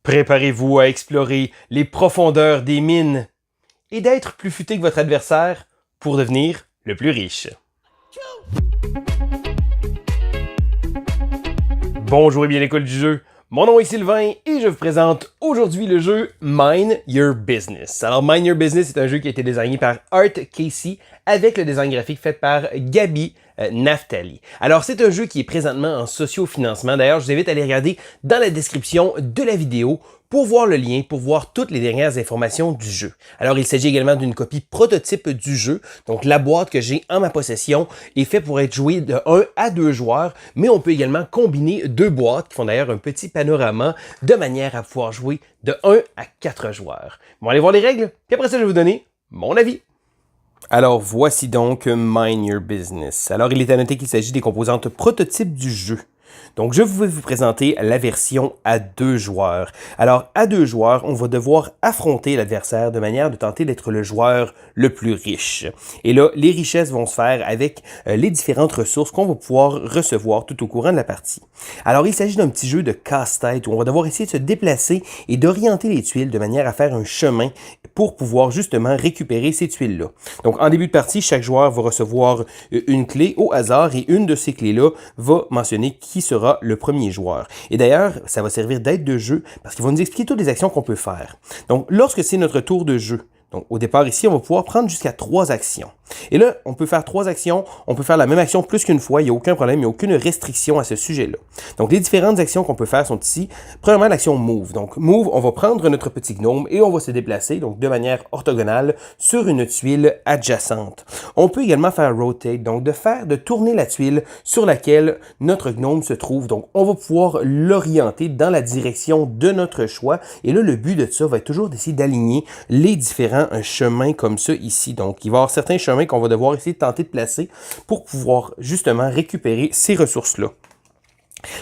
Préparez-vous à explorer les profondeurs des mines et d'être plus futé que votre adversaire pour devenir le plus riche. Bonjour et bienvenue à l'école du jeu. Mon nom est Sylvain et je vous présente aujourd'hui le jeu Mind Your Business. Alors Mind Your Business est un jeu qui a été designé par Art Casey avec le design graphique fait par Gabi Naftali. Alors c'est un jeu qui est présentement en socio-financement. D'ailleurs, je vous invite à aller regarder dans la description de la vidéo pour voir le lien, pour voir toutes les dernières informations du jeu. Alors, il s'agit également d'une copie prototype du jeu. Donc, la boîte que j'ai en ma possession est faite pour être jouée de 1 à 2 joueurs, mais on peut également combiner 2 boîtes qui font d'ailleurs un petit panorama de manière à pouvoir jouer de 1 à 4 joueurs. Bon, allez voir les règles, puis après ça, je vais vous donner mon avis. Alors, voici donc Mind Your Business. Alors, il est à noter qu'il s'agit des composantes prototypes du jeu. Donc, je vais vous présenter la version à 2 joueurs. Alors, à 2 joueurs, on va devoir affronter l'adversaire de manière de tenter d'être le joueur le plus riche. Et là, les richesses vont se faire avec les différentes ressources qu'on va pouvoir recevoir tout au courant de la partie. Alors, il s'agit d'un petit jeu de casse-tête où on va devoir essayer de se déplacer et d'orienter les tuiles de manière à faire un chemin pour pouvoir justement récupérer ces tuiles-là. Donc, en début de partie, chaque joueur va recevoir une clé au hasard et une de ces clés-là va mentionner qui sera le premier joueur. Et d'ailleurs, ça va servir d'aide de jeu parce qu'il va nous expliquer toutes les actions qu'on peut faire. Donc, lorsque c'est notre tour de jeu, donc au départ ici, on va pouvoir prendre jusqu'à 3 actions. Et là, on peut faire 3 actions, on peut faire la même action plus qu'une fois, il n'y a aucun problème, il n'y a aucune restriction à ce sujet-là. Donc, les différentes actions qu'on peut faire sont ici. Premièrement, l'action Move. Donc, Move, on va prendre notre petit gnome et on va se déplacer, donc de manière orthogonale, sur une tuile adjacente. On peut également faire Rotate, donc de tourner la tuile sur laquelle notre gnome se trouve. Donc, on va pouvoir l'orienter dans la direction de notre choix. Et là, le but de ça va être toujours d'essayer d'aligner les différents chemins comme ça ici. Donc, il va y avoir certains chemins qu'on va devoir essayer de tenter de placer pour pouvoir justement récupérer ces ressources-là.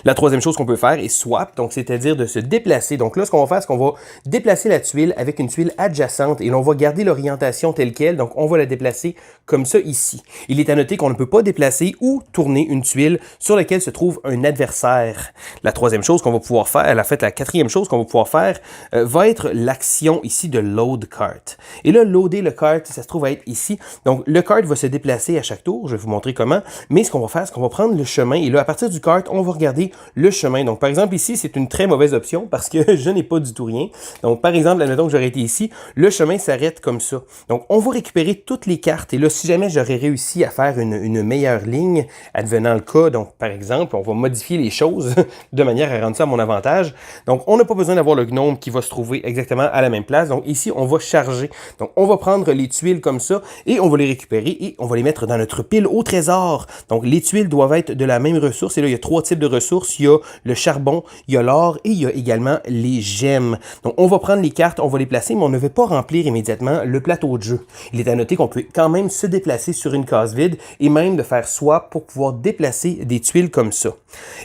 La troisième chose qu'on peut faire est swap, donc c'est-à-dire de se déplacer. Donc là, ce qu'on va faire, c'est qu'on va déplacer la tuile avec une tuile adjacente et l'on va garder l'orientation telle qu'elle, donc on va la déplacer comme ça ici. Il est à noter qu'on ne peut pas déplacer ou tourner une tuile sur laquelle se trouve un adversaire. La troisième chose qu'on va pouvoir faire, la quatrième chose qu'on va pouvoir faire va être l'action ici de load cart. Et là, loader le cart, ça se trouve à être ici. Donc le cart va se déplacer à chaque tour, je vais vous montrer comment, mais ce qu'on va faire, c'est qu'on va prendre le chemin et là, à partir du cart, on va regarder le chemin. Donc, par exemple, ici, c'est une très mauvaise option parce que je n'ai pas du tout rien. Donc, par exemple, admettons que j'aurais été ici, le chemin s'arrête comme ça. Donc, on va récupérer toutes les cartes. Et là, si jamais j'aurais réussi à faire une meilleure ligne, advenant le cas, donc, par exemple, on va modifier les choses de manière à rendre ça à mon avantage. Donc, on n'a pas besoin d'avoir le gnome qui va se trouver exactement à la même place. Donc, ici, on va charger. Donc, on va prendre les tuiles comme ça et on va les récupérer et on va les mettre dans notre pile au trésor. Donc, les tuiles doivent être de la même ressource. Et là, il y a 3 types de ressources, il y a le charbon, il y a l'or et il y a également les gemmes. Donc, on va prendre les cartes, on va les placer, mais on ne veut pas remplir immédiatement le plateau de jeu. Il est à noter qu'on peut quand même se déplacer sur une case vide et même de faire swap pour pouvoir déplacer des tuiles comme ça.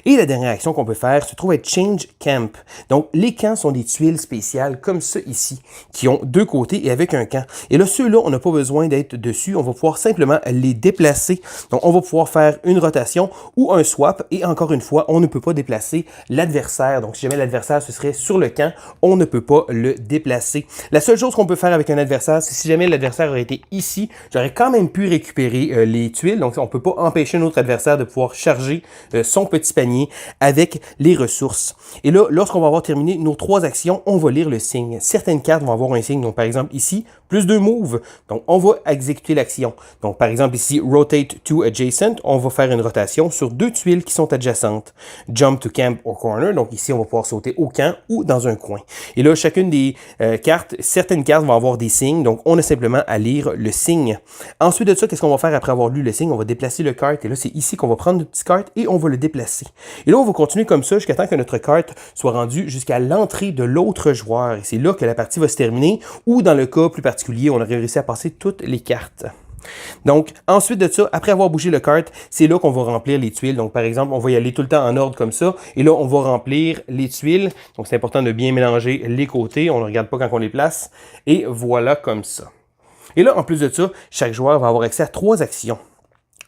Et la dernière action qu'on peut faire se trouve être Change Camp. Donc, les camps sont des tuiles spéciales comme ça ici, qui ont 2 côtés et avec un camp. Et là, ceux-là, on n'a pas besoin d'être dessus, on va pouvoir simplement les déplacer. Donc, on va pouvoir faire une rotation ou un swap et encore une fois, on ne peut pas déplacer l'adversaire. Donc, si jamais l'adversaire ce serait sur le camp, on ne peut pas le déplacer. La seule chose qu'on peut faire avec un adversaire, c'est si jamais l'adversaire aurait été ici, j'aurais quand même pu récupérer les tuiles. Donc, on ne peut pas empêcher notre adversaire de pouvoir charger son petit panier avec les ressources. Et là, lorsqu'on va avoir terminé nos 3 actions, on va lire le signe. Certaines cartes vont avoir un signe. Donc, par exemple, ici, plus 2 moves. Donc, on va exécuter l'action. Donc, par exemple, ici, rotate to adjacent, on va faire une rotation sur 2 tuiles qui sont adjacentes. Jump to camp or corner, donc ici, on va pouvoir sauter au camp ou dans un coin. Et là, chacune des cartes, certaines cartes vont avoir des signes, donc on a simplement à lire le signe. Ensuite de ça, qu'est-ce qu'on va faire après avoir lu le signe? On va déplacer le carte, et là, c'est ici qu'on va prendre le petit carte et on va le déplacer. Et là, on va continuer comme ça jusqu'à temps que notre carte soit rendue jusqu'à l'entrée de l'autre joueur. Et c'est là que la partie va se terminer, ou dans le cas plus particulier, on aurait réussi à passer toutes les cartes. Donc, ensuite de ça, après avoir bougé le cart, c'est là qu'on va remplir les tuiles. Donc, par exemple, on va y aller tout le temps en ordre comme ça. Et là, on va remplir les tuiles. Donc, c'est important de bien mélanger les côtés. On ne regarde pas quand on les place. Et voilà comme ça. Et là, en plus de ça, chaque joueur va avoir accès à 3 actions.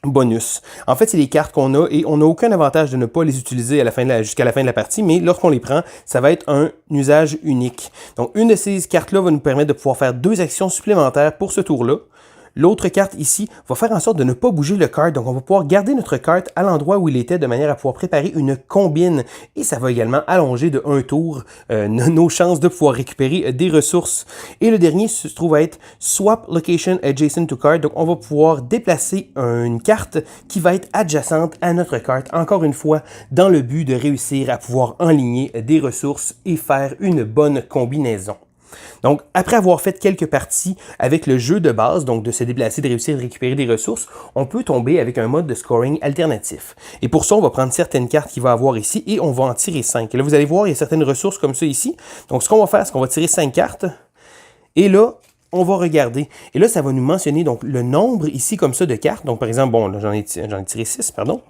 bonus. En fait, c'est les cartes qu'on a et on n'a aucun avantage de ne pas les utiliser jusqu'à la fin de la partie, mais lorsqu'on les prend, ça va être un usage unique. Donc, une de ces cartes-là va nous permettre de pouvoir faire 2 actions supplémentaires pour ce tour-là. L'autre carte ici va faire en sorte de ne pas bouger le card, donc on va pouvoir garder notre carte à l'endroit où il était de manière à pouvoir préparer une combine et ça va également allonger de 1 tour nos chances de pouvoir récupérer des ressources. Et le dernier se trouve à être Swap Location Adjacent to Card, donc on va pouvoir déplacer une carte qui va être adjacente à notre carte, encore une fois, dans le but de réussir à pouvoir enligner des ressources et faire une bonne combinaison. Donc, après avoir fait quelques parties avec le jeu de base, donc de se déplacer, de réussir à récupérer des ressources, on peut tomber avec un mode de scoring alternatif. Et pour ça, on va prendre certaines cartes qu'il va avoir ici et on va en tirer 5. Et là, vous allez voir, il y a certaines ressources comme ça ici. Donc, ce qu'on va faire, c'est qu'on va tirer 5 cartes. Et là, on va regarder. Et là, ça va nous mentionner donc le nombre ici comme ça de cartes. Donc, par exemple, bon, là, j'en ai tiré 6, pardon.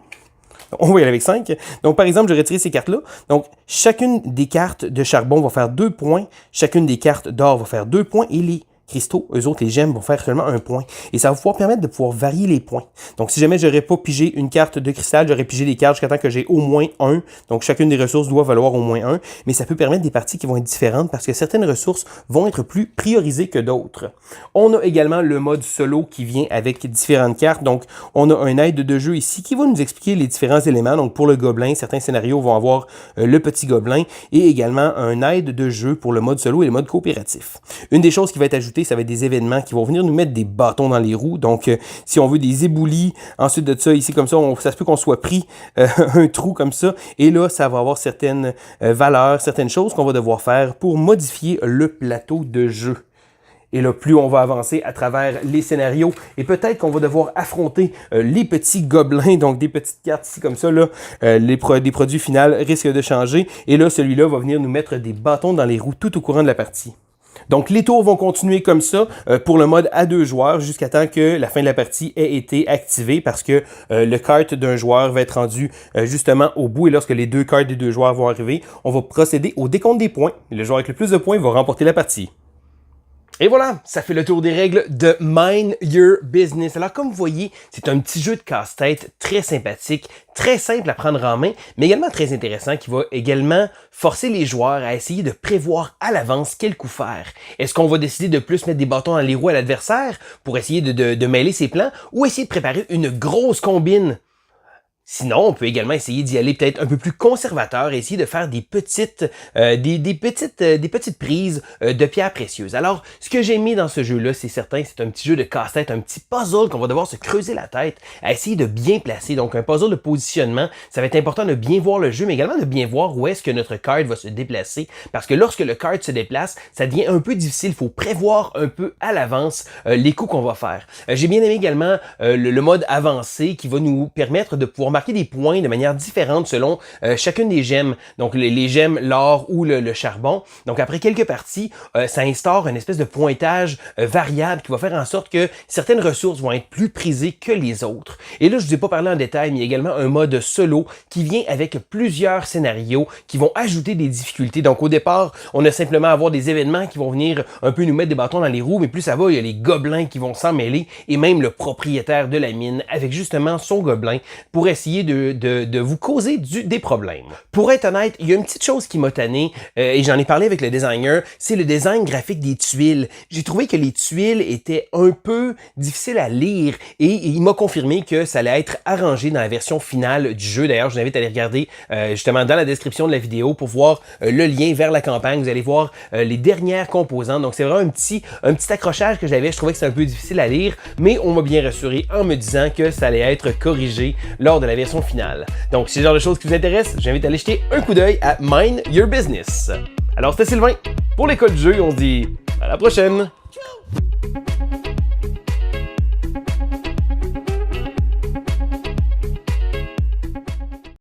On va y aller avec 5. Donc, par exemple, je retire ces cartes-là. Donc, chacune des cartes de charbon va faire 2 points. Chacune des cartes d'or va faire 2 points. Et les cristaux, eux autres, les gemmes, vont faire seulement 1 point. Et ça va pouvoir permettre de pouvoir varier les points. Donc, si jamais je n'aurais pas pigé une carte de cristal, j'aurais pigé des cartes jusqu'à temps que j'ai au moins 1. Donc, chacune des ressources doit valoir au moins 1. Mais ça peut permettre des parties qui vont être différentes parce que certaines ressources vont être plus priorisées que d'autres. On a également le mode solo qui vient avec différentes cartes. Donc, on a un aide de jeu ici qui va nous expliquer les différents éléments. Donc, pour le gobelin, certains scénarios vont avoir le petit gobelin et également un aide de jeu pour le mode solo et le mode coopératif. Une des choses qui va être ajoutée, ça va être des événements qui vont venir nous mettre des bâtons dans les roues. Donc, si on veut des éboulis, ensuite de ça, ici comme ça, ça se peut qu'on soit pris un trou comme ça. Et là, ça va avoir certaines valeurs, certaines choses qu'on va devoir faire pour modifier le plateau de jeu. Et là, plus on va avancer à travers les scénarios, et peut-être qu'on va devoir affronter les petits gobelins, donc des petites cartes ici comme ça, là, des produits finaux risquent de changer. Et là, celui-là va venir nous mettre des bâtons dans les roues tout au courant de la partie. Donc, les tours vont continuer comme ça pour le mode à 2 joueurs jusqu'à temps que la fin de la partie ait été activée parce que le carte d'un joueur va être rendu justement au bout et lorsque les 2 cartes des 2 joueurs vont arriver, on va procéder au décompte des points. Le joueur avec le plus de points va remporter la partie. Et voilà, ça fait le tour des règles de Mind Your Business. Alors comme vous voyez, c'est un petit jeu de casse-tête très sympathique, très simple à prendre en main, mais également très intéressant qui va également forcer les joueurs à essayer de prévoir à l'avance quel coup faire. Est-ce qu'on va décider de plus mettre des bâtons dans les roues à l'adversaire pour essayer de mêler ses plans ou essayer de préparer une grosse combine? Sinon, on peut également essayer d'y aller peut-être un peu plus conservateur et essayer de faire des petites prises de pierres précieuses. Alors, ce que j'ai mis dans ce jeu-là, c'est certain, c'est un petit jeu de casse-tête, un petit puzzle qu'on va devoir se creuser la tête à essayer de bien placer. Donc, un puzzle de positionnement, ça va être important de bien voir le jeu, mais également de bien voir où est-ce que notre carte va se déplacer. Parce que lorsque le carte se déplace, ça devient un peu difficile. Il faut prévoir un peu à l'avance les coups qu'on va faire. J'ai bien aimé également le mode avancé qui va nous permettre de pouvoir marquer des points de manière différente selon chacune des gemmes. Donc les gemmes, l'or ou le charbon. Donc après quelques parties, ça instaure une espèce de pointage variable qui va faire en sorte que certaines ressources vont être plus prisées que les autres. Et là, je ne vous ai pas parlé en détail, mais il y a également un mode solo qui vient avec plusieurs scénarios qui vont ajouter des difficultés. Donc au départ, on a simplement à avoir des événements qui vont venir un peu nous mettre des bâtons dans les roues, mais plus ça va, il y a les gobelins qui vont s'en mêler et même le propriétaire de la mine avec justement son gobelin pour essayer de vous causer des problèmes. Pour être honnête, il y a une petite chose qui m'a tanné et j'en ai parlé avec le designer, c'est le design graphique des tuiles. J'ai trouvé que les tuiles étaient un peu difficiles à lire et il m'a confirmé que ça allait être arrangé dans la version finale du jeu. D'ailleurs, je vous invite à aller regarder justement dans la description de la vidéo pour voir le lien vers la campagne. Vous allez voir les dernières composantes. Donc, c'est vraiment un petit accrochage que j'avais. Je trouvais que c'était un peu difficile à lire, mais on m'a bien rassuré en me disant que ça allait être corrigé lors de la version finale. Donc, si c'est le genre de choses qui vous intéressent, j'invite à aller jeter un coup d'œil à Mind Your Business. Alors, c'était Sylvain. Pour l'école du jeu, on se dit à la prochaine!